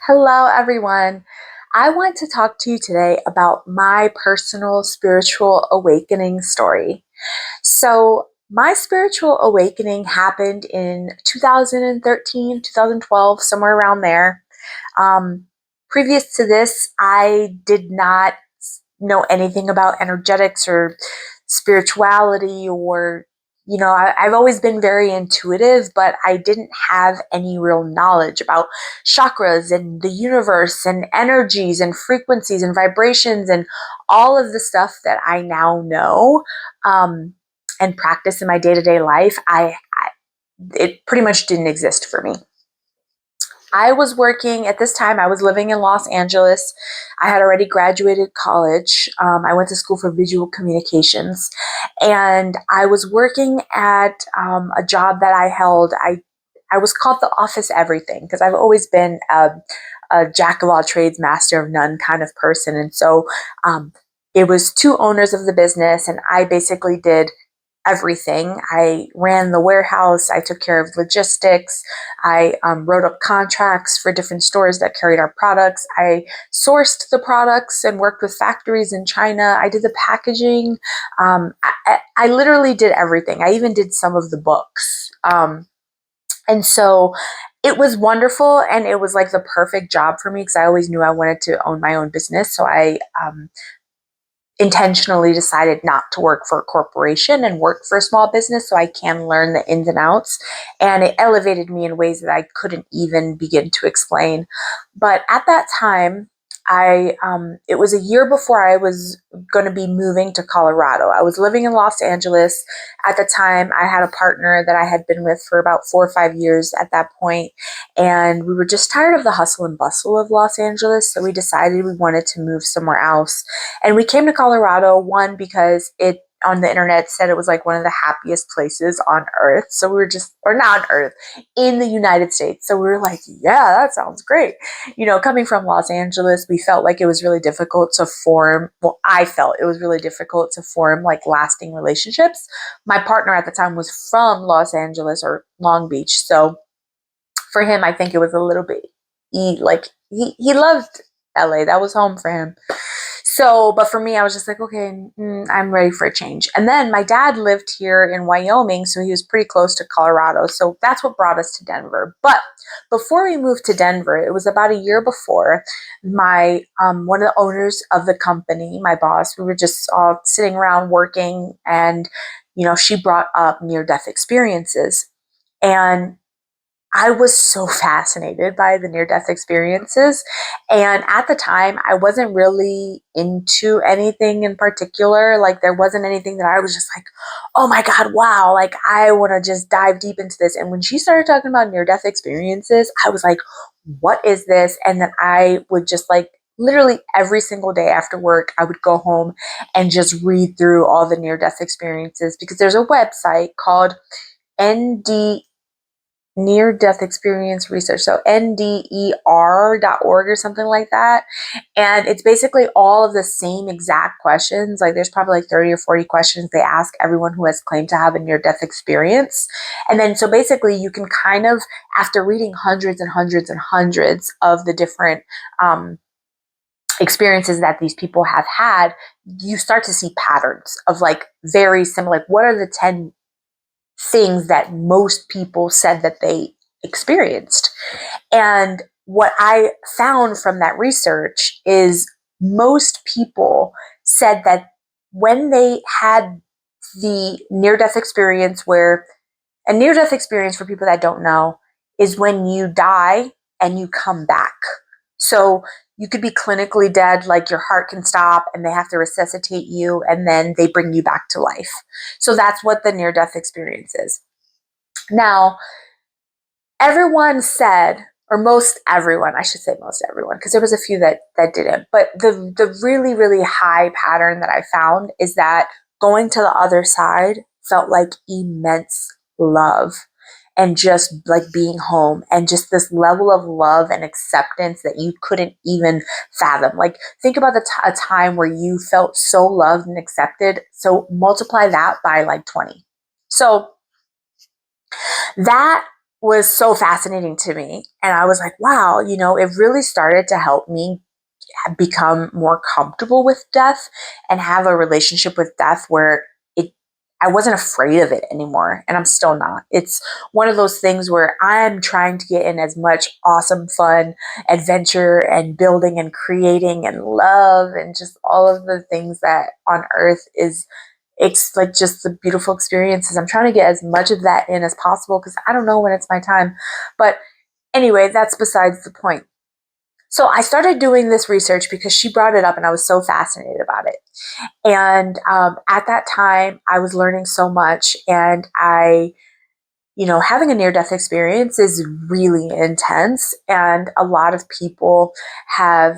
Hello, everyone. I want to talk to you today about my personal spiritual awakening story. My spiritual awakening happened in 2013, 2012, somewhere around there. Um, Previous to this, I did not know anything about energetics or spirituality I've always been very intuitive, but I didn't have any real knowledge about chakras and the universe and energies and frequencies and vibrations and all of the stuff that I now know and practice in my day-to-day life. It pretty much didn't exist for me. I was working at this time, I was living in Los Angeles. I had already graduated college. I went to school for visual communications, and I was working at a job that I held. I was called the office everything because I've always been a jack of all trades, master of none kind of person. And so it was two owners of the business, and I basically did everything. I ran the warehouse. I took care of logistics. I wrote up contracts for different stores that carried our products. I sourced the products and worked with factories in China. I did the packaging. I literally did everything. I even did some of the books. And so it was wonderful, and it was like the perfect job for me because I always knew I wanted to own my own business. So I intentionally decided not to work for a corporation and work for a small business so I can learn the ins and outs. And it elevated me in ways that I couldn't even begin to explain. But at that time, it was a year before I was going to be moving to Colorado. I was living in Los Angeles at the time. I had a partner that I had been with for about 4 or 5 years at that point, and we were just tired of the hustle and bustle of Los Angeles. So we decided we wanted to move somewhere else. And we came to Colorado, one, because it on the internet said it was like one of the happiest places on earth. So we were or not on earth, in the United States. So we were like, yeah, that sounds great. Coming from Los Angeles, we felt like it was really difficult to form, well, I felt it was really difficult to form like lasting relationships. My partner at the time was from Los Angeles or Long Beach. So for him, I think it was a little bit, he loved LA. That was home for him. So, but for me, I was just like, okay, I'm ready for a change. And then my dad lived here in Wyoming, so he was pretty close to Colorado. So that's what brought us to Denver. But before we moved to Denver, it was about a year before, my one of the owners of the company, my boss, we were just all sitting around working, and she brought up near-death experiences. And I was so fascinated by the near death experiences. And at the time, I wasn't really into anything in particular. Like, there wasn't anything that I was just like, oh my God, wow. Like, I want to just dive deep into this. And when she started talking about near death experiences, I was like, what is this? And then I would just like, literally every single day after work, I would go home and just read through all the near death experiences because there's a website called ND Near Death Experience Research, so NDER.org or something like that. And it's basically all of the same exact questions. Like, there's probably like 30 or 40 questions they ask everyone who has claimed to have a near death experience. And then, so basically, you can kind of, after reading hundreds and hundreds and hundreds of the different experiences that these people have had, you start to see patterns of like very similar, like, what are the 10 things that most people said that they experienced. And what I found from that research is most people said that when they had the near death experience, where a near death experience, for people that don't know, is when you die and you come back. So you could be clinically dead, like your heart can stop and they have to resuscitate you and then they bring you back to life. So that's what the near death experience is. Now, everyone said, or most everyone, I should say most everyone, because there was a few that didn't, but the really, really high pattern that I found is that going to the other side felt like immense love, and just like being home, and just this level of love and acceptance that you couldn't even fathom. Like, think about a time where you felt so loved and accepted. So multiply that by like 20. So that was so fascinating to me. And I was like, wow, it really started to help me become more comfortable with death and have a relationship with death where it I wasn't afraid of it anymore, and I'm still not. It's one of those things where I'm trying to get in as much awesome fun, adventure and building and creating and love and just all of the things that on earth is it's like just the beautiful experiences. I'm trying to get as much of that in as possible because I don't know when it's my time. But anyway, that's besides the point. So I started doing this research because she brought it up and I was so fascinated about it. And at that time, I was learning so much. And having a near death experience is really intense. And a lot of people have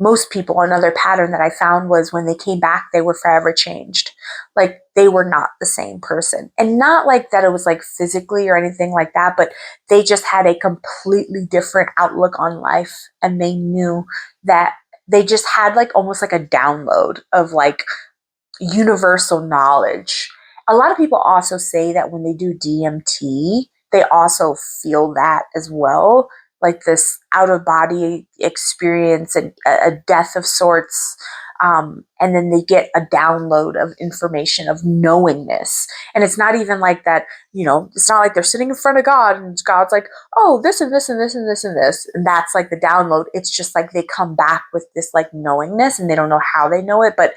most people, another pattern that I found was when they came back, they were forever changed. Like they were not the same person. And not like that it was like physically or anything like that, but they just had a completely different outlook on life. And they knew that they just had like almost like a download of like universal knowledge. A lot of people also say that when they do DMT, they also feel that as well, like this out of body experience and a death of sorts. And then they get a download of information of knowingness. And it's not even like that, it's not like they're sitting in front of God and God's like, oh, this and this and this and this and this. And that's like the download. It's just like they come back with this like knowingness and they don't know how they know it, but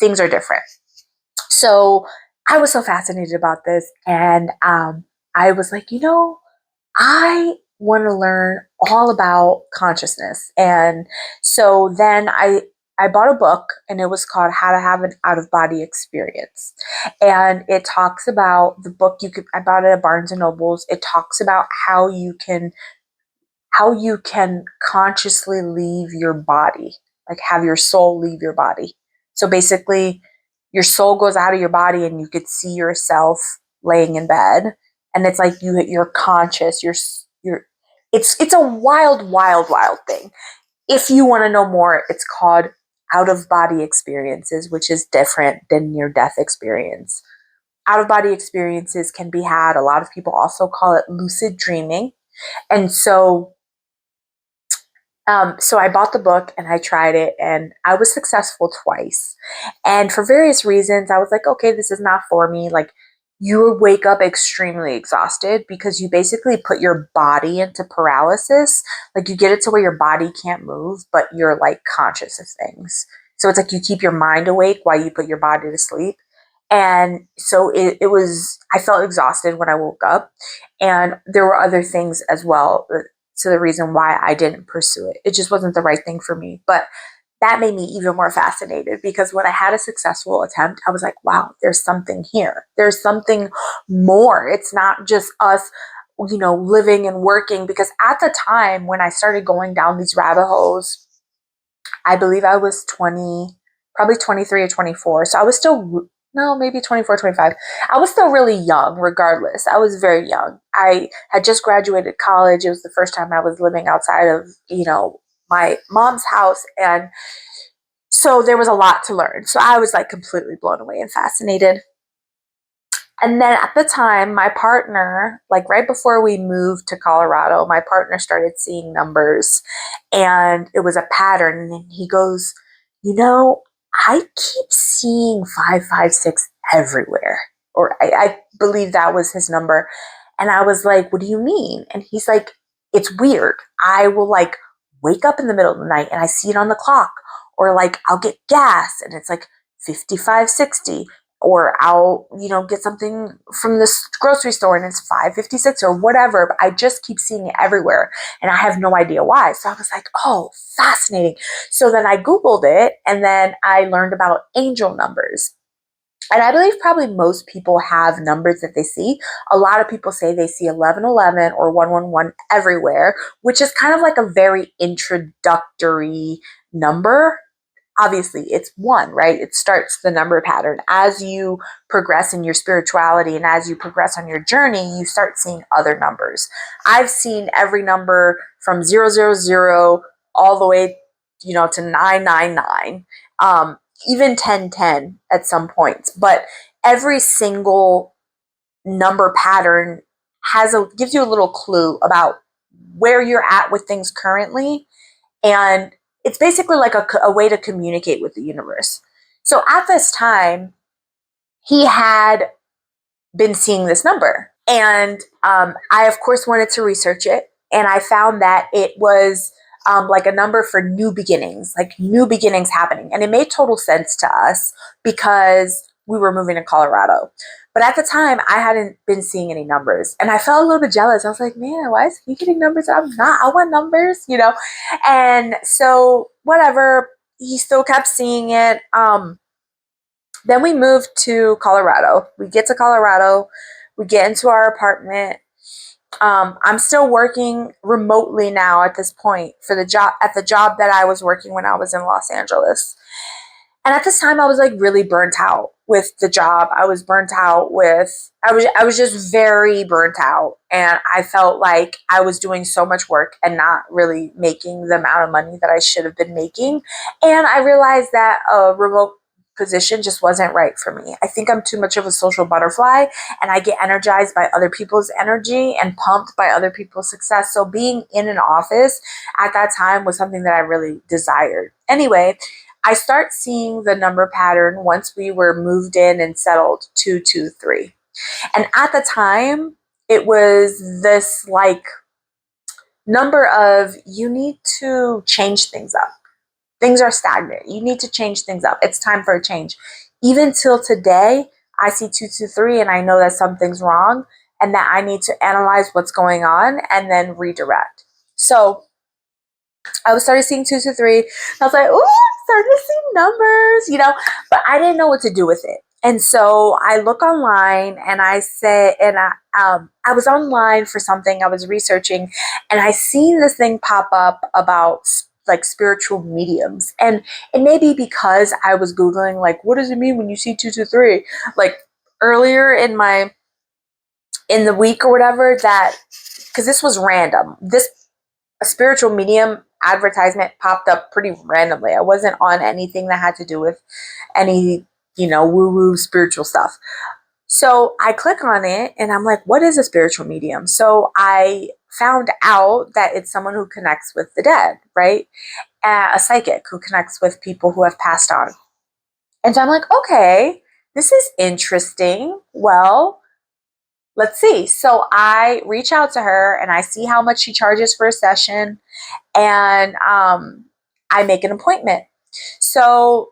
things are different. So I was so fascinated about this. And I was like, I want to learn all about consciousness. And so then I bought a book and it was called How to Have an Out of Body Experience. And it talks about the book I bought it at Barnes and Nobles. It talks about how you can consciously leave your body, like have your soul leave your body. So basically, your soul goes out of your body and you could see yourself laying in bed, and it's like you're conscious. You're it's a wild, wild, wild thing. If you want to know more, it's called out of body experiences, which is different than near death experience. Out of body experiences can be had. A lot of people also call it lucid dreaming. And so I bought the book and I tried it and I was successful twice. And for various reasons, I was like, okay, this is not for me. Like, you wake up extremely exhausted because you basically put your body into paralysis. Like, you get it to where your body can't move, but you're like conscious of things. So it's like you keep your mind awake while you put your body to sleep. And so I felt exhausted when I woke up. And there were other things as well. So the reason why I didn't pursue it, it just wasn't the right thing for me. But that made me even more fascinated because when I had a successful attempt, I was like, wow, there's something here. There's something more. It's not just us, living and working. Because at the time when I started going down these rabbit holes, I believe I was 20, probably 23 or 24. So I was still, no, maybe 24, 25. I was still really young, regardless. I was very young. I had just graduated college. It was the first time I was living outside of, my mom's house. And so there was a lot to learn. So I was like completely blown away and fascinated. And then at the time, my partner, like right before we moved to Colorado, my partner started seeing numbers and it was a pattern. And he goes, I keep seeing 556 everywhere. Or I believe that was his number. And I was like, what do you mean? And he's like, it's weird. I will like wake up in the middle of the night and I see it on the clock. Or like I'll get gas and it's like 5560, or I'll, get something from this grocery store and it's 556 or whatever, but I just keep seeing it everywhere and I have no idea why. So I was like, oh, fascinating. So then I Googled it and then I learned about angel numbers. And I believe probably most people have numbers that they see. A lot of people say they see 1111 or 111 everywhere, which is kind of like a very introductory number. Obviously it's one, right? It starts the number pattern. As you progress in your spirituality and as you progress on your journey, you start seeing other numbers. I've seen every number from 000 all the way, to 999, even 1010 at some points. But every single number pattern gives you a little clue about where you're at with things currently. And it's basically like a way to communicate with the universe. So at this time, he had been seeing this number. And I, of course, wanted to research it. And I found that it was like a number for new beginnings, like new beginnings happening. And it made total sense to us because we were moving to Colorado. But at the time, I hadn't been seeing any numbers. And I felt a little bit jealous. I was like, man, why is he getting numbers? I'm not. I want numbers, you know? And so, whatever, he still kept seeing it. Then we moved to Colorado. We get to Colorado. We get into our apartment. I'm still working remotely now at this point for the job that I was working when I was in Los Angeles. And at this time, I was like really burnt out with the job. I was burnt out with, I was just very burnt out. And I felt like I was doing so much work and not really making the amount of money that I should have been making. And I realized that a remote position just wasn't right for me. I think I'm too much of a social butterfly and I get energized by other people's energy and pumped by other people's success. So being in an office at that time was something that I really desired. Anyway, I start seeing the number pattern once we were moved in and settled 223. And at the time, it was this like number of you need to change things up. Things are stagnant. You need to change things up. It's time for a change. Even till today, I see 223 and I know that something's wrong and that I need to analyze what's going on and then redirect. So I was started seeing 223. I was like, ooh, I'm starting to see numbers, you know, but I didn't know what to do with it. And so I look online and I say, and I was online for something I was researching and I seen this thing pop up about like spiritual mediums. And it may be because I was Googling, like, what does it mean when you see 223? Like earlier in the week or whatever, that, because this was random. This a spiritual medium advertisement popped up pretty randomly. I wasn't on anything that had to do with any, you know, woo-woo spiritual stuff. So I click on it and I'm like, what is a spiritual medium? So I found out that it's someone who connects with the dead, right? A psychic who connects with people who have passed on. And so I'm like, okay, this is interesting. Well, let's see. So I reach out to her and I see how much she charges for a session and I make an appointment. So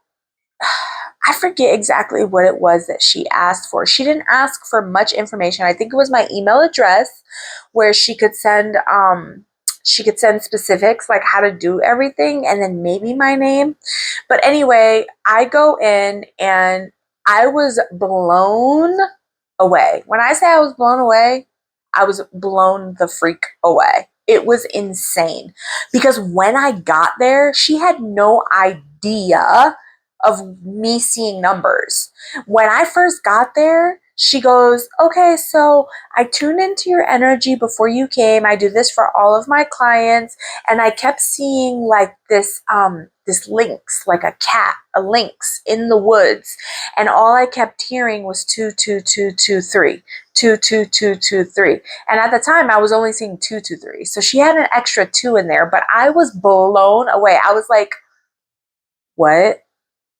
I forget exactly what it was that she asked for. She didn't ask for much information. I think it was my email address where she could send specifics like how to do everything and then maybe my name. But anyway, I go in and I was blown away. When I say I was blown away, I was blown the freak away. It was insane because when I got there, she had no idea of me seeing numbers. When I first got there, she goes, okay, so I tuned into your energy before you came. I do this for all of my clients. And I kept seeing like this lynx, like a cat, a lynx in the woods. And all I kept hearing was 22223, 22223. And at the time I was only seeing 223. So she had an extra two in there, but I was blown away. I was like, what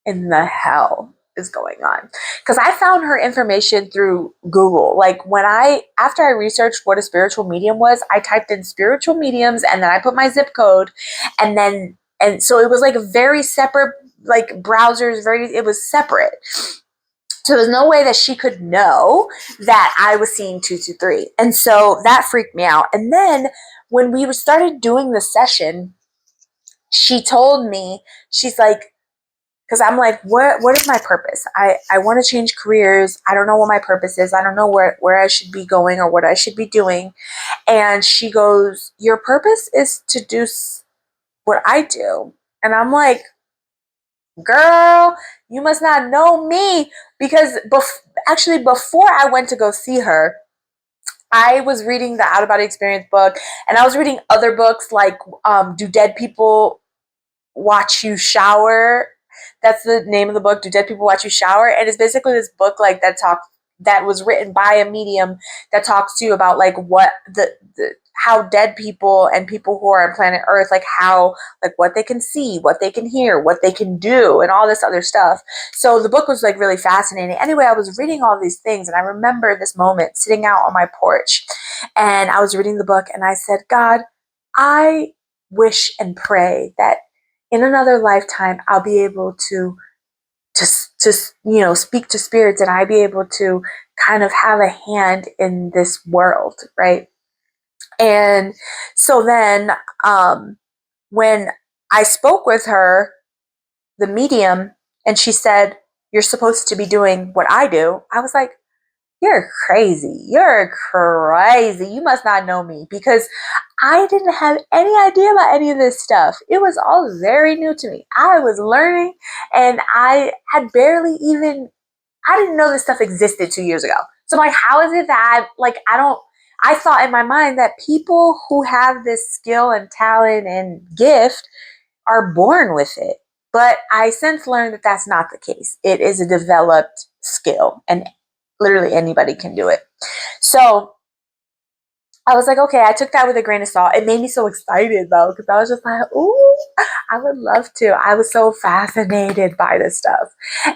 in the hell is going on? Because I found her information through Google. Like after I researched what a spiritual medium was, I typed in spiritual mediums and then I put my zip code and so it was like a very separate, like browsers, it was separate. So there's no way that she could know that I was seeing 223. And so that freaked me out. And then when we started doing the session, she told me, she's like, because I'm like, what is my purpose? I want to change careers. I don't know what my purpose is. I don't know where I should be going or what I should be doing. And she goes, your purpose is to do what I do. And I'm like, girl, you must not know me. Because actually, before I went to go see her, I was reading the Out of Body Experience book, and I was reading other books like Do Dead People Watch You Shower? That's the name of the book, Do Dead People Watch You Shower? And it's basically this book like that that was written by a medium that talks to you about like what the how dead people and people who are on planet Earth, like how, like what they can see, what they can hear, what they can do, and all this other stuff. So the book was like really fascinating. Anyway, I was reading all these things, and I remember this moment sitting out on my porch, and I was reading the book, and I said, God, I wish and pray that in another lifetime I'll be able to to speak to spirits, and I be able to kind of have a hand in this world, right? And so then, when I spoke with her, the medium, and she said, "You're supposed to be doing what I do," I was like, "You're crazy. You're crazy. You must not know me," because I didn't have any idea about any of this stuff. It was all very new to me. I was learning, and I had barely even, I didn't know this stuff existed 2 years ago. So I'm like, how is it that I thought in my mind that people who have this skill and talent and gift are born with it. But I since learned that that's not the case. It is a developed skill, and literally anybody can do it. So I was like, okay, I took that with a grain of salt. It made me so excited though, because I was just like, ooh, I would love to. I was so fascinated by this stuff.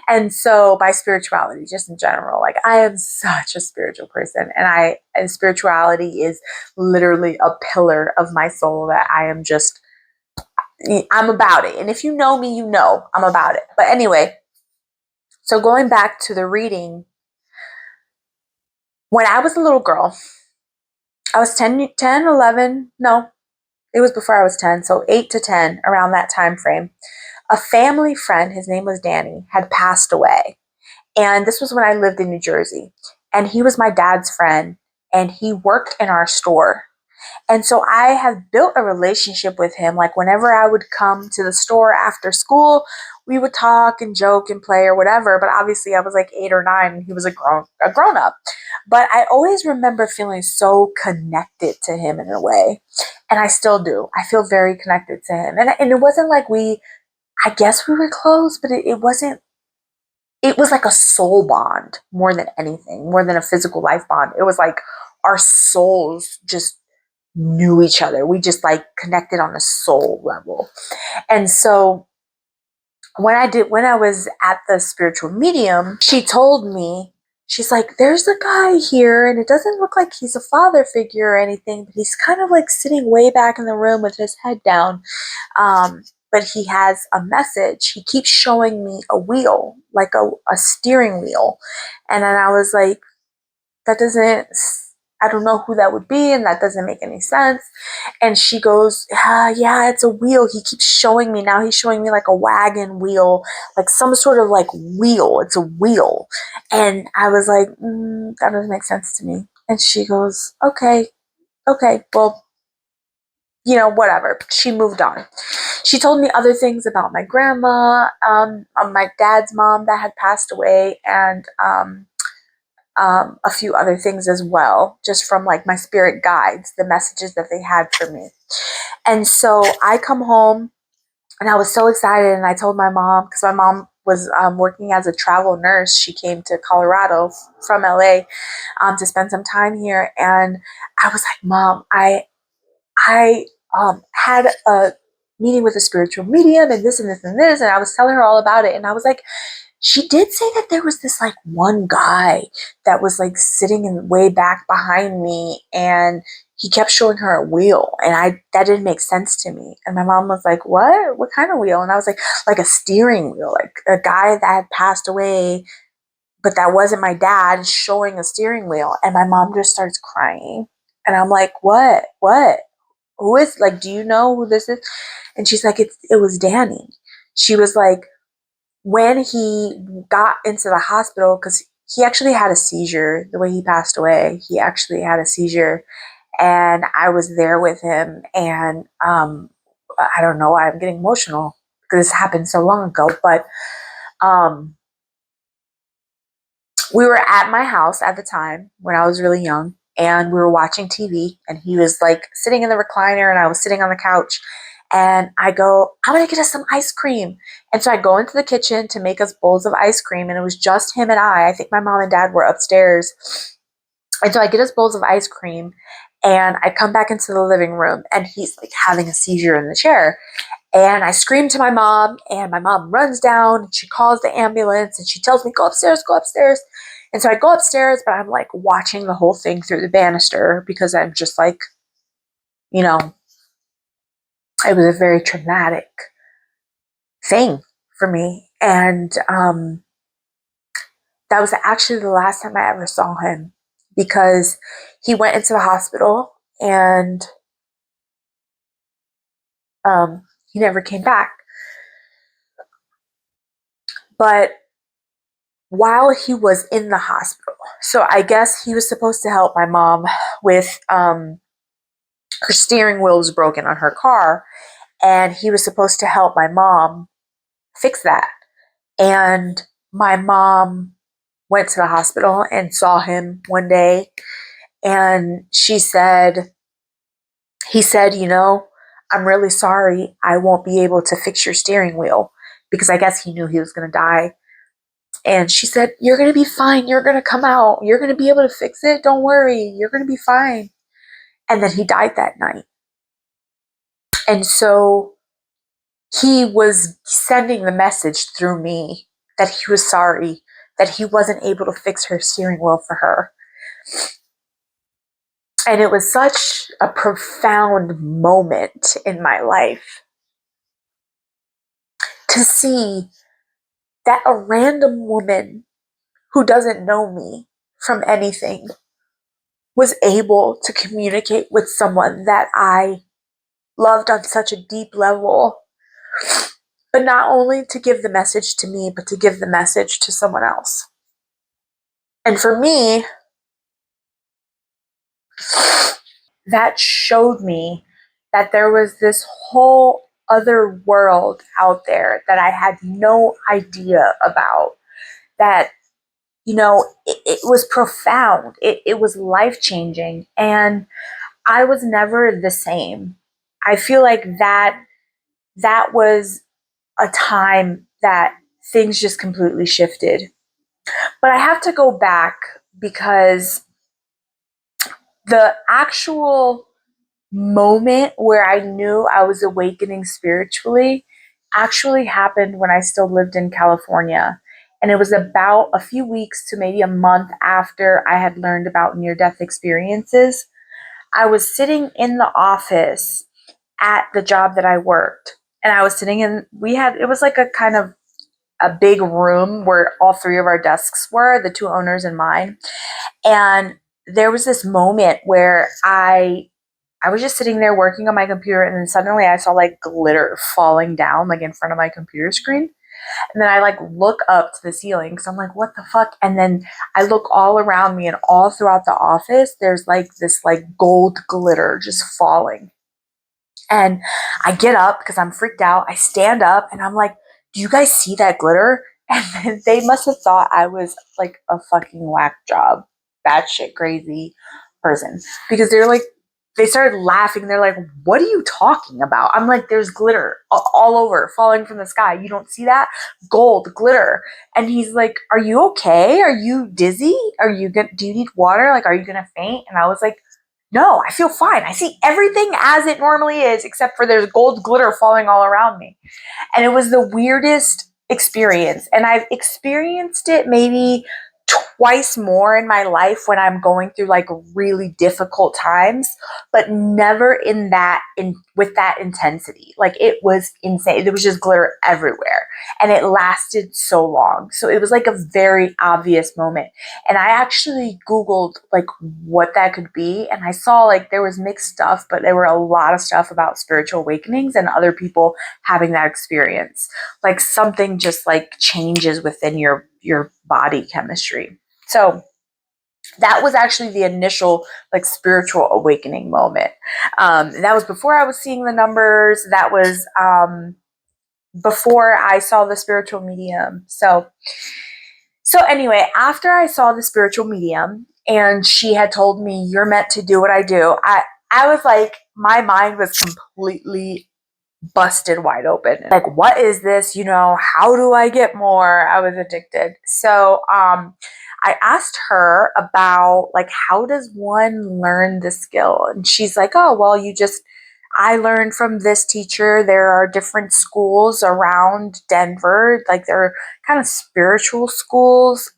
And so by spirituality, just in general, like I am such a spiritual person, and spirituality is literally a pillar of my soul that I'm about it. And if you know me, you know I'm about it. But anyway, so going back to the reading, when I was a little girl, I was 10, 11, no, it was before I was 10, so 8 to 10, around that time frame. A family friend, his name was Danny, had passed away. And this was when I lived in New Jersey. And he was my dad's friend, and he worked in our store. And so I have built a relationship with him. Like whenever I would come to the store after school, we would talk and joke and play or whatever. But obviously I was like 8 or 9 and he was a grown up. But I always remember feeling so connected to him in a way. And I still do. I feel very connected to him. And it wasn't like I guess we were close, but it wasn't, it was like a soul bond more than anything, more than a physical life bond. It was like our souls just knew each other. We just like connected on a soul level. And so when I was at the spiritual medium, she told me, she's like, there's a guy here, and it doesn't look like he's a father figure or anything, but he's kind of like sitting way back in the room with his head down. But he has a message. He keeps showing me a wheel, like a steering wheel. And then I was like, that doesn't, I don't know who that would be, and that doesn't make any sense. And she goes, yeah, it's a wheel. He keeps showing me. Now he's showing me like a wagon wheel, like some sort of like wheel. It's a wheel. And I was like, that doesn't make sense to me. And she goes, okay, well, whatever. She moved on. She told me other things about my grandma, my dad's mom that had passed away, and a few other things as well, just from like my spirit guides, the messages that they had for me. And so I come home, and I was so excited, and I told my mom, because my mom was working as a travel nurse. She came to Colorado from LA to spend some time here, and I was like, Mom, I had a meeting with a spiritual medium, and this and this and this, and I was telling her all about it, and I was like, she did say that there was this like one guy that was like sitting in way back behind me, and he kept showing her a wheel, and that didn't make sense to me. And my mom was like, what kind of wheel? And I was like a steering wheel, like a guy that had passed away, but that wasn't my dad, showing a steering wheel. And my mom just starts crying, and I'm like, what who is, like, do you know who this is? And she's like, it was Danny. She was like, when he got into the hospital, because he actually had a seizure, the way he passed away, he actually had a seizure, and I was there with him. And I don't know why I'm getting emotional, because this happened so long ago, but we were at my house at the time when I was really young, and we were watching TV, and he was like sitting in the recliner, and I was sitting on the couch, And I go, I'm going to get us some ice cream. And so I go into the kitchen to make us bowls of ice cream. And it was just him and I think my mom and dad were upstairs. And so I get us bowls of ice cream. And I come back into the living room and he's like having a seizure in the chair. And I scream to my mom, and my mom runs down and she calls the ambulance and she tells me, go upstairs, go upstairs. And so I go upstairs, but I'm like watching the whole thing through the banister because I'm just like, you know, it was a very traumatic thing for me. And that was actually the last time I ever saw him because he went into the hospital and he never came back. But while he was in the hospital, so I guess he was supposed to help my mom with her steering wheel was broken on her car, and he was supposed to help my mom fix that. And my mom went to the hospital and saw him one day, and he said, I'm really sorry. I won't be able to fix your steering wheel because I guess he knew he was going to die. And she said, you're going to be fine. You're going to come out. You're going to be able to fix it. Don't worry. You're going to be fine. And then he died that night. And so he was sending the message through me that he was sorry, that he wasn't able to fix her steering wheel for her. And it was such a profound moment in my life to see that a random woman who doesn't know me from anything was able to communicate with someone that I loved on such a deep level, but not only to give the message to me, but to give the message to someone else. And for me, that showed me that there was this whole other world out there that I had no idea about, that, it was profound. It was life-changing. And I was never the same. I feel like that was a time that things just completely shifted. But I have to go back because the actual moment where I knew I was awakening spiritually actually happened when I still lived in California. And it was about a few weeks to maybe a month after I had learned about near death experiences. I was sitting in the office at the job that I worked. And I was sitting in, it was like a kind of a big room where all three of our desks were, the two owners and mine. And there was this moment where I was just sitting there working on my computer, and then suddenly I saw like glitter falling down like in front of my computer screen. And then I like look up to the ceiling because I'm like, what the fuck? And then I look all around me, and all throughout the office, there's like this like gold glitter just falling. And I get up because I'm freaked out. I stand up and I'm like, do you guys see that glitter? And then they must have thought I was like a fucking whack job, batshit crazy person. Because they started laughing. They're like, what are you talking about? I'm like, there's glitter all over falling from the sky. You don't see that? Gold glitter. And he's like, are you okay? Are you dizzy? Do you need water? Like, are you going to faint? And I was like, no, I feel fine. I see everything as it normally is, except for there's gold glitter falling all around me. And it was the weirdest experience. And I've experienced it maybe twice more in my life when I'm going through like really difficult times, but never with that intensity. Like, it was insane. There was just glitter everywhere, and it lasted so long. So it was like a very obvious moment. And I actually Googled like what that could be, and I saw like there was mixed stuff, but there were a lot of stuff about spiritual awakenings and other people having that experience. Like, something just like changes within your body chemistry. So that was actually the initial like spiritual awakening moment. That was before I was seeing the numbers. That was before I saw the spiritual medium. So anyway, after I saw the spiritual medium and she had told me, you're meant to do what I do, I was like, my mind was completely busted wide open. Like, what is this? How do I get more? I was addicted. So I asked her about, like, how does one learn the skill? And she's like, oh, well, I learned from this teacher. There are different schools around Denver, like they're kind of spiritual schools.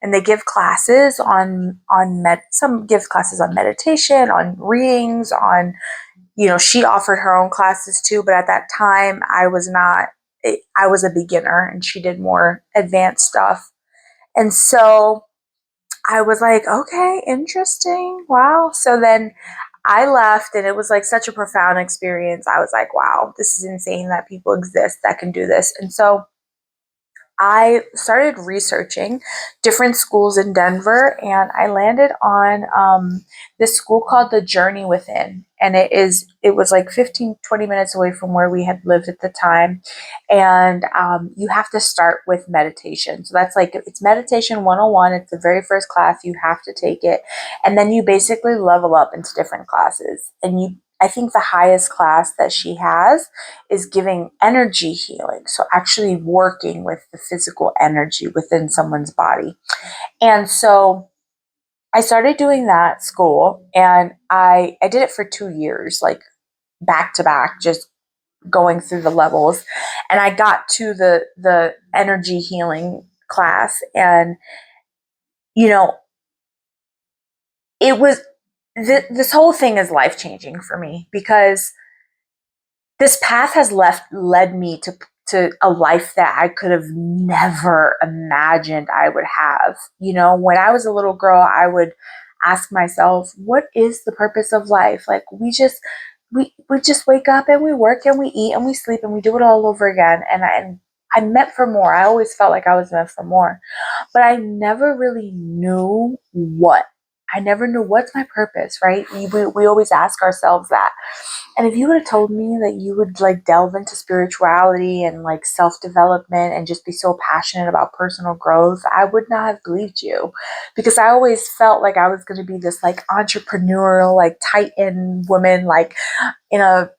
And they give classes some give classes on meditation, on readings, on, she offered her own classes too, but at that time I was a beginner and she did more advanced stuff. And so I was like, okay, interesting. Wow. So then I left and it was like such a profound experience. I was like, wow, this is insane that people exist that can do this. And so I started researching different schools in Denver and I landed on this school called The Journey Within. And it was like 15-20 minutes away from where we had lived at the time. And you have to start with meditation. So that's like, it's meditation 101. It's the very first class. You have to take it. And then you basically level up into different classes. And I think the highest class that she has is giving energy healing. So actually working with the physical energy within someone's body. And so I started doing that school and I did it for 2 years, like back to back, just going through the levels. And I got to the energy healing class and, you know, it was, this whole thing is life changing for me because this path has led me to a life that I could have never imagined I would have. When I was a little girl, I would ask myself, what is the purpose of life? Like we just wake up and we work and we eat and we sleep and we do it all over again. And I'm meant for more. I always felt like I was meant for more, but I never really knew what. I never knew what's my purpose, right? We always ask ourselves that. And if you would have told me that you would like delve into spirituality and like self-development and just be so passionate about personal growth, I would not have believed you because I always felt like I was going to be this like entrepreneurial, like titan woman, like in a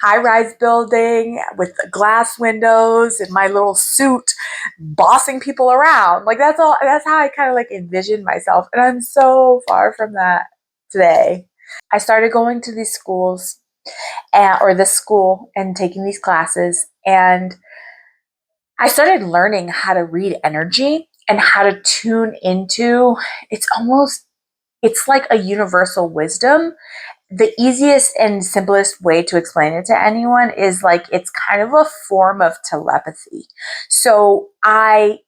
high-rise building with glass windows and my little suit bossing people around. Like that's how I kind of like envisioned myself. And I'm so far from that today. I started going to these schools or this school and taking these classes. And I started learning how to read energy and how to tune into it's like a universal wisdom. The easiest and simplest way to explain it to anyone is like it's kind of a form of telepathy. So I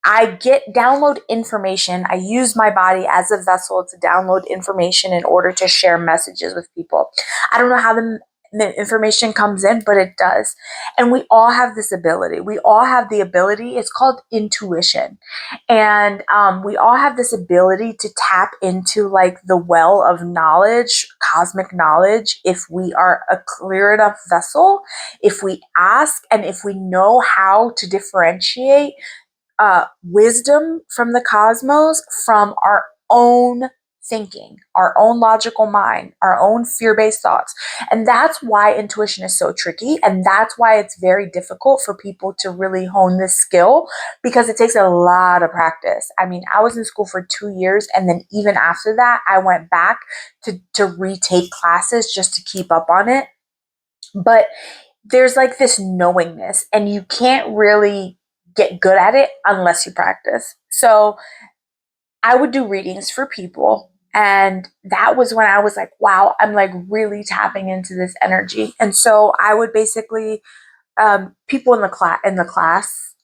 download information. I use my body as a vessel to download information in order to share messages with people. I don't know how the information comes in, but it does. And we all have this ability. We all have the ability. It's called intuition. And we all have this ability to tap into like the well of knowledge, cosmic knowledge, if we are a clear enough vessel, if we ask, and if we know how to differentiate wisdom from the cosmos from our own thinking, our own logical mind, our own fear based thoughts. And that's why intuition is so tricky. And that's why it's very difficult for people to really hone this skill because it takes a lot of practice. I mean, I was in school for 2 years. And then even after that, I went back to retake classes just to keep up on it. But there's like this knowingness, and you can't really get good at it unless you practice. So I would do readings for people. And that was when I was like, wow, I'm like really tapping into this energy. And so I would basically, people in the class,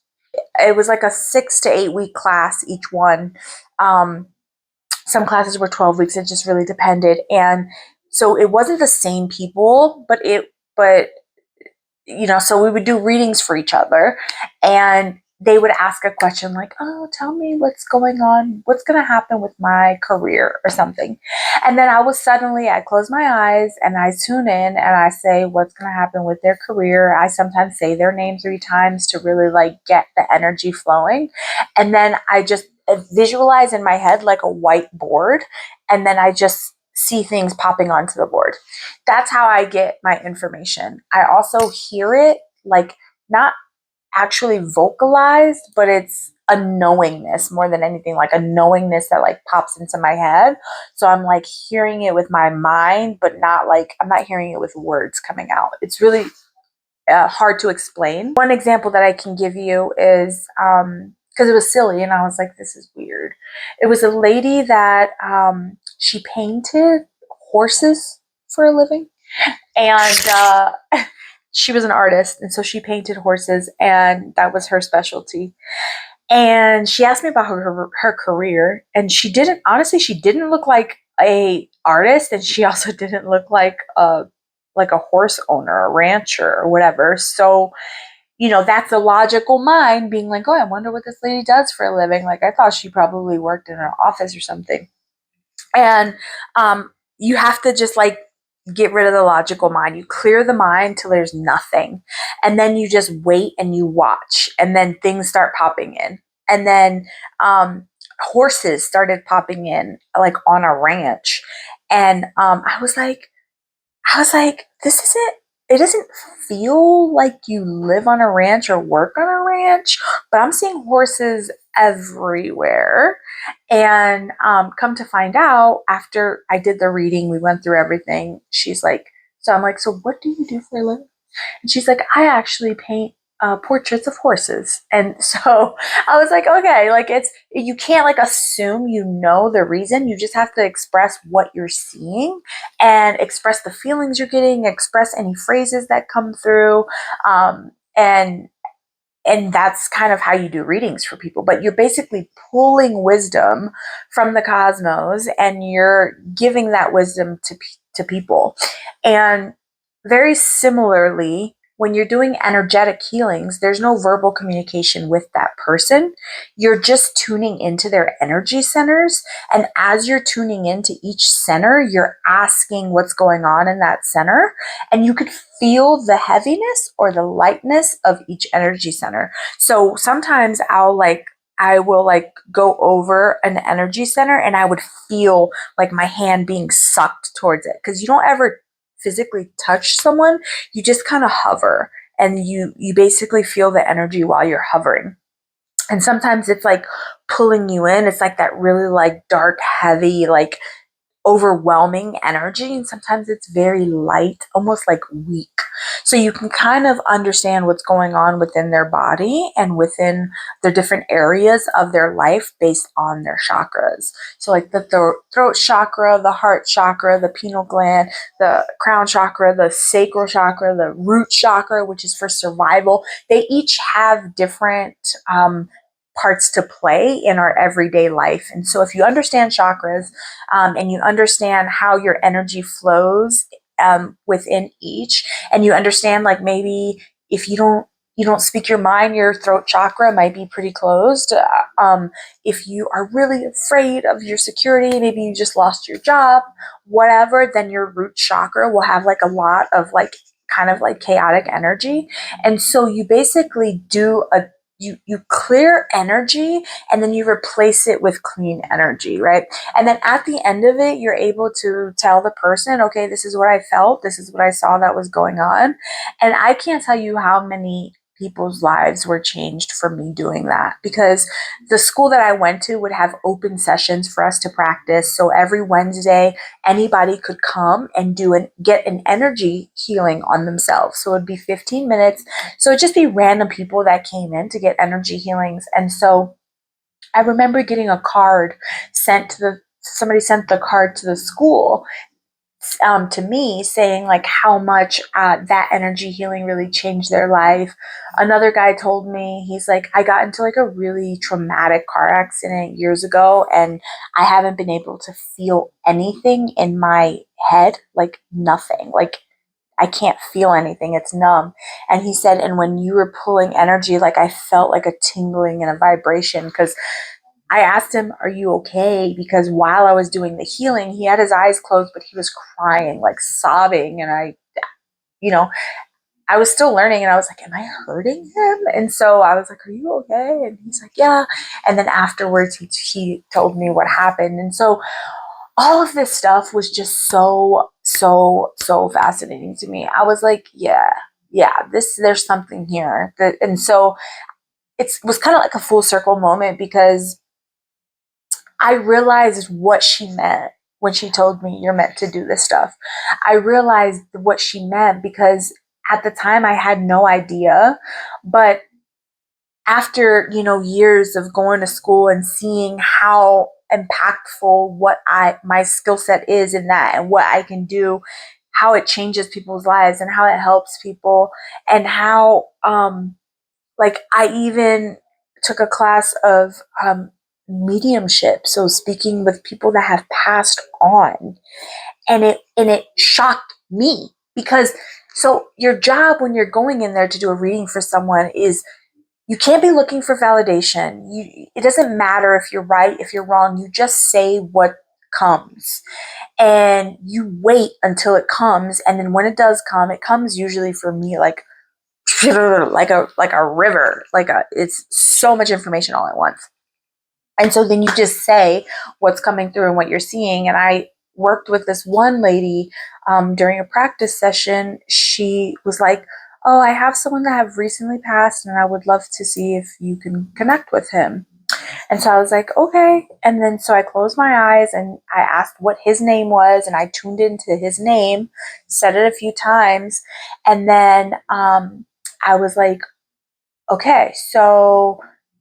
it was like a 6 to 8 week class, each one. Some classes were 12 weeks. It just really depended. And so it wasn't the same people, but so we would do readings for each other and they would ask a question like, oh, tell me what's going on, what's going to happen with my career or something. And then I close my eyes and I tune in and I say what's going to happen with their career. I sometimes say their name 3 times to really like get the energy flowing. And then I just visualize in my head like a white board. And then I just see things popping onto the board. That's how I get my information. I also hear it, like, not actually vocalized, but it's a knowingness more than anything, like a knowingness that like pops into my head. So I'm like hearing it with my mind, but not like, I'm not hearing it with words coming out. It's really hard to explain. One example that I can give you is because it was silly and I was like, this is weird. It was a lady that she painted horses for a living. And she was an artist. And so she painted horses, and that was her specialty. And she asked me about her career. And she didn't look like a artist. And she also didn't look like a horse owner, a rancher, or whatever. So, that's a logical mind being like, oh, I wonder what this lady does for a living. Like, I thought she probably worked in an office or something. And you have to just like get rid of the logical mind. You clear the mind till there's nothing. And then you just wait and you watch. And then things start popping in. And then horses started popping in like on a ranch. And I was like, it doesn't feel like you live on a ranch or work on a ranch, but I'm seeing horses everywhere. And come to find out, after I did the reading, we went through everything. She's like, so I'm like, so what do you do for a living? And she's like, I actually paint portraits of horses. And so I was like, okay, like you can't like assume the reason. You just have to express what you're seeing and express the feelings you're getting, express any phrases that come through. And that's kind of how you do readings for people. But you're basically pulling wisdom from the cosmos and you're giving that wisdom to people. And very similarly, when you're doing energetic healings, there's no verbal communication with that person. You're just tuning into their energy centers. And as you're tuning into each center, you're asking what's going on in that center. And you could feel the heaviness or the lightness of each energy center. So sometimes I will like go over an energy center and I would feel like my hand being sucked towards it. Because you don't ever physically touch someone, you just kind of hover and you basically feel the energy while you're hovering. And sometimes it's like pulling you in. It's like that really like dark, heavy, like overwhelming energy, and sometimes it's very light, almost like weak. So you can kind of understand what's going on within their body and within the different areas of their life based on their chakras. So like the throat chakra, the heart chakra, the pineal gland, the crown chakra, the sacral chakra, the root chakra, which is for survival. They each have different parts to play in our everyday life. And so if you understand chakras, and you understand how your energy flows within each, and you understand like maybe if you don't speak your mind, your throat chakra might be pretty closed. If you are really afraid of your security, maybe you just lost your job, whatever, then your root chakra will have like a lot of like kind of like chaotic energy. And so you basically you clear energy and then you replace it with clean energy, right? And then at the end of it, you're able to tell the person, okay, this is what I felt, this is what I saw that was going on. And I can't tell you how many people's lives were changed from me doing that, because the school that I went to would have open sessions for us to practice. So every Wednesday, anybody could come and get an energy healing on themselves. So it'd be 15 minutes. So it'd just be random people that came in to get energy healings. And so I remember getting a card somebody sent the card to the school to me saying like how much that energy healing really changed their life. Another guy told me, he's like, I got into like a really traumatic car accident years ago and I haven't been able to feel anything in my head, like nothing, like I can't feel anything. It's numb. And he said, and when you were pulling energy, like I felt like a tingling and a vibration, because I asked him, are you okay? Because while I was doing the healing, he had his eyes closed, but he was crying, like sobbing. And you know, I was still learning and I was like, am I hurting him? And so I was like, are you okay? And he's like, yeah. And then afterwards, he told me what happened. And so all of this stuff was just so fascinating to me. I was like, yeah, there's something here. And so it was kind of like a full circle moment because I realized what she meant when she told me you're meant to do this stuff. I realized what she meant because at the time I had no idea, but after, years of going to school and seeing how impactful what my skill set is in that and what I can do, how it changes people's lives and how it helps people, and how like I even took a class of mediumship, so speaking with people that have passed on, and it shocked me because so your job when you're going in there to do a reading for someone is you can't be looking for validation. It doesn't matter if you're right, if you're wrong. You just say what comes, and you wait until it comes. And then when it does come, it comes usually for me like a river. It's so much information all at once. And so then you just say what's coming through and what you're seeing. And I worked with this one lady during a practice session. She was like, "Oh, I have someone that have recently passed, and I would love to see if you can connect with him." And so I was like, "Okay." And then so I closed my eyes and I asked what his name was, and I tuned into his name, said it a few times, and then I was like, "Okay, so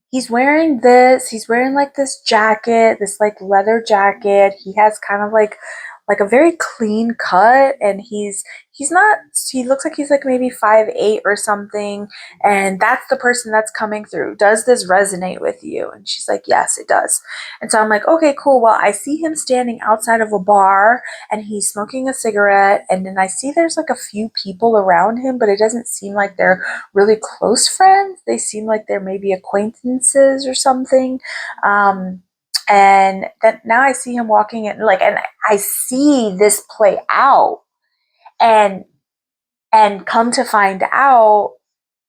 he's wearing like this jacket, this like leather jacket. He has kind of like a very clean cut, and he's not he looks like he's like maybe 5'8" or something, and that's the person that's coming through. Does this resonate with you?" And she's like, "Yes, it does." And so I'm like, "Okay, cool. Well, I see him standing outside of a bar and he's smoking a cigarette, and then I see there's like a few people around him, but it doesn't seem like they're really close friends. They seem like they're maybe acquaintances or something." And then now I see him walking in, and I see this play out, and come to find out,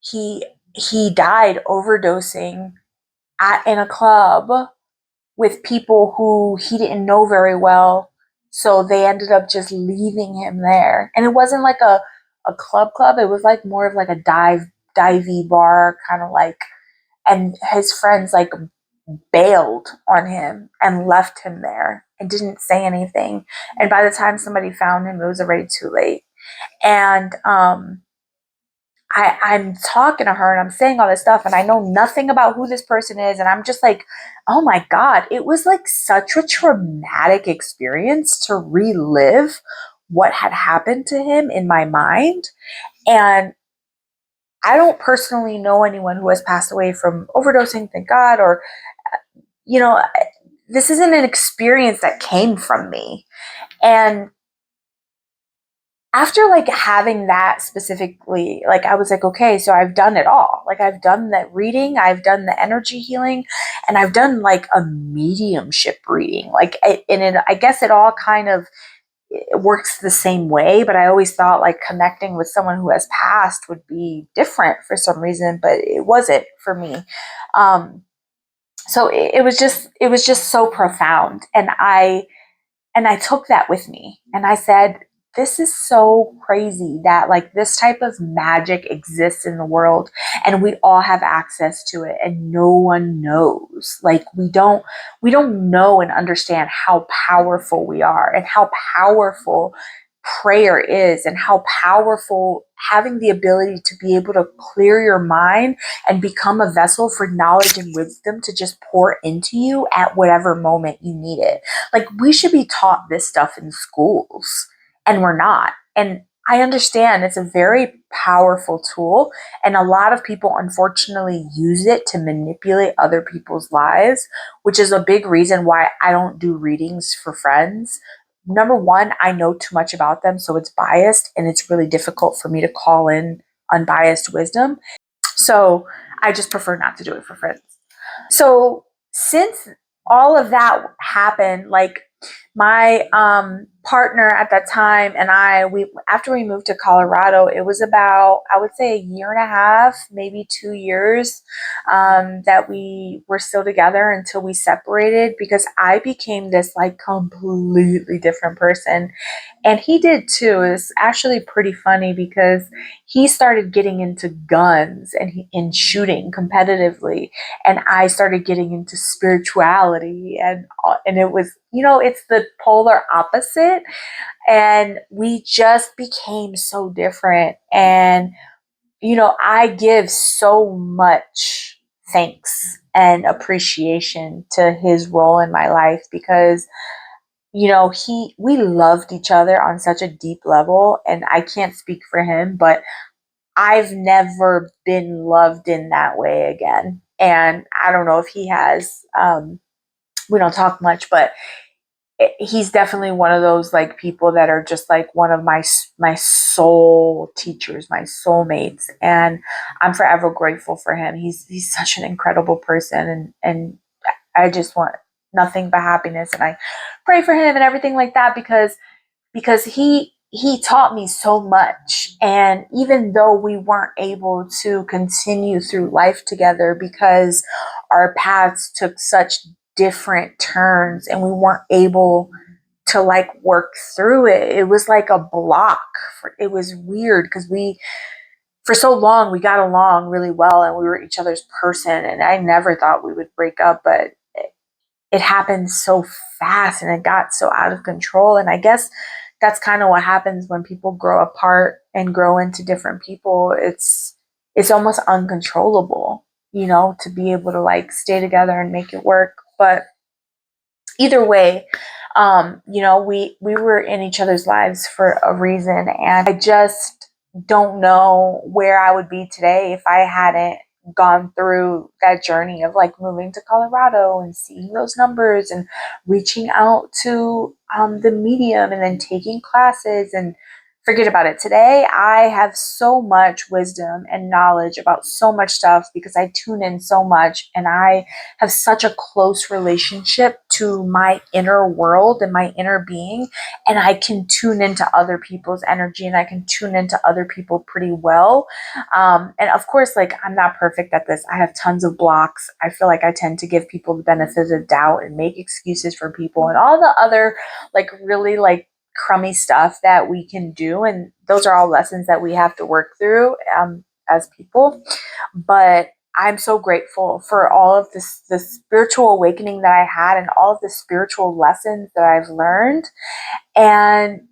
he he died overdosing in a club with people who he didn't know very well. So they ended up just leaving him there, and it wasn't like a club. It was like more of like a divey bar kind of like, and his friends like bailed on him and left him there and didn't say anything. And by the time somebody found him, it was already too late. And I'm talking to her and I'm saying all this stuff, and I know nothing about who this person is. And I'm just like, oh my God, it was like such a traumatic experience to relive what had happened to him in my mind. And I don't personally know anyone who has passed away from overdosing, thank God, or, you know, this isn't an experience that came from me. And after like having that specifically, like I was like, okay, so I've done it all. Like I've done that reading, I've done the energy healing, and I've done like a mediumship reading. I guess it all kind of it works the same way, but I always thought like connecting with someone who has passed would be different for some reason, but it wasn't for me. Um, so it was just so profound, and I took that with me and I said, this is so crazy that like this type of magic exists in the world and we all have access to it and no one knows. Like we don't know and understand how powerful we are and how powerful prayer is and how powerful having the ability to be able to clear your mind and become a vessel for knowledge and wisdom to just pour into you at whatever moment you need it. Like we should be taught this stuff in schools, and we're not. And I understand it's a very powerful tool, and a lot of people unfortunately use it to manipulate other people's lives, which is a big reason why I don't do readings for friends. Number one, I know too much about them, so it's biased, and it's really difficult for me to call in unbiased wisdom. So I just prefer not to do it for friends. So since all of that happened, like my partner at that time and we after we moved to Colorado, it was about, I would say, a year and a half, maybe 2 years, that we were still together until we separated, because I became this like completely different person, and he did too. It's actually pretty funny because he started getting into guns and shooting competitively, and I started getting into spirituality, and it was, it's the polar opposite, and we just became so different. And I give so much thanks and appreciation to his role in my life, because we loved each other on such a deep level, and I can't speak for him, but I've never been loved in that way again. And I don't know if he has. We don't talk much, but he's definitely one of those like people that are just like one of my soul teachers, my soulmates, and I'm forever grateful for him. He's such an incredible person, and I just want nothing but happiness, and I pray for him and everything like that, because he taught me so much. And even though we weren't able to continue through life together because our paths took such different turns and we weren't able to like work through it, it was like a block. It was weird because we for so long we got along really well and we were each other's person, and I never thought we would break up, but it happened so fast and it got so out of control. And I guess that's kind of what happens when people grow apart and grow into different people. It's almost uncontrollable, to be able to like stay together and make it work. But either way, we were in each other's lives for a reason, and I just don't know where I would be today if I hadn't gone through that journey of like moving to Colorado and seeing those numbers and reaching out to the medium and then taking classes and forget about it. Today, I have so much wisdom and knowledge about so much stuff because I tune in so much, and I have such a close relationship to my inner world and my inner being. And I can tune into other people's energy and I can tune into other people pretty well. And of course, like, I'm not perfect at this. I have tons of blocks. I feel like I tend to give people the benefit of the doubt and make excuses for people and all the other, like, really, like, crummy stuff that we can do, and those are all lessons that we have to work through as people. But I'm so grateful for all of this, the spiritual awakening that I had and all of the spiritual lessons that I've learned. And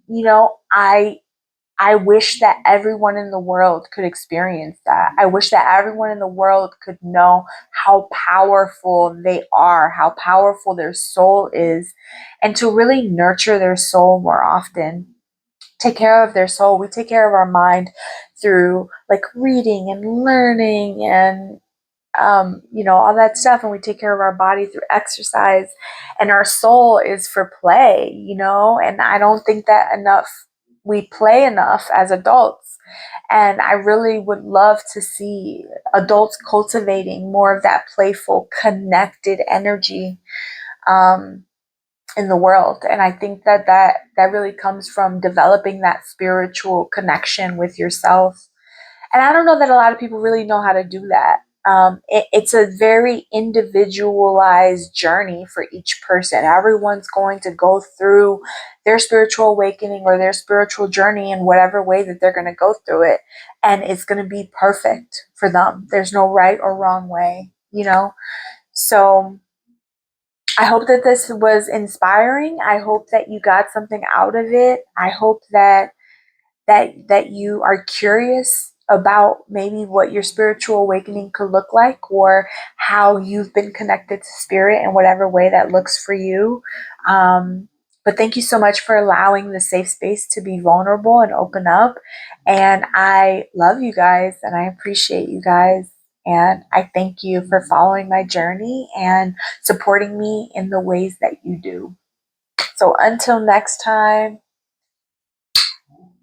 I wish that everyone in the world could experience that. I wish that everyone in the world could know how powerful they are, how powerful their soul is, and to really nurture their soul more often. Take care of their soul. We take care of our mind through like reading and learning and all that stuff. And we take care of our body through exercise, and our soul is for play, and I don't think that enough, we play enough as adults. And I really would love to see adults cultivating more of that playful, connected energy um, in the world. And I think that really comes from developing that spiritual connection with yourself. And I don't know that a lot of people really know how to do that. It's a very individualized journey for each person. Everyone's going to go through their spiritual awakening or their spiritual journey in whatever way that they're going to go through it. And it's going to be perfect for them. There's no right or wrong way. So I hope that this was inspiring. I hope that you got something out of it. I hope that you are curious about maybe what your spiritual awakening could look like, or how you've been connected to spirit in whatever way that looks for you. But thank you so much for allowing the safe space to be vulnerable and open up. And I love you guys and I appreciate you guys. And I thank you for following my journey and supporting me in the ways that you do. So until next time,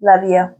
love you.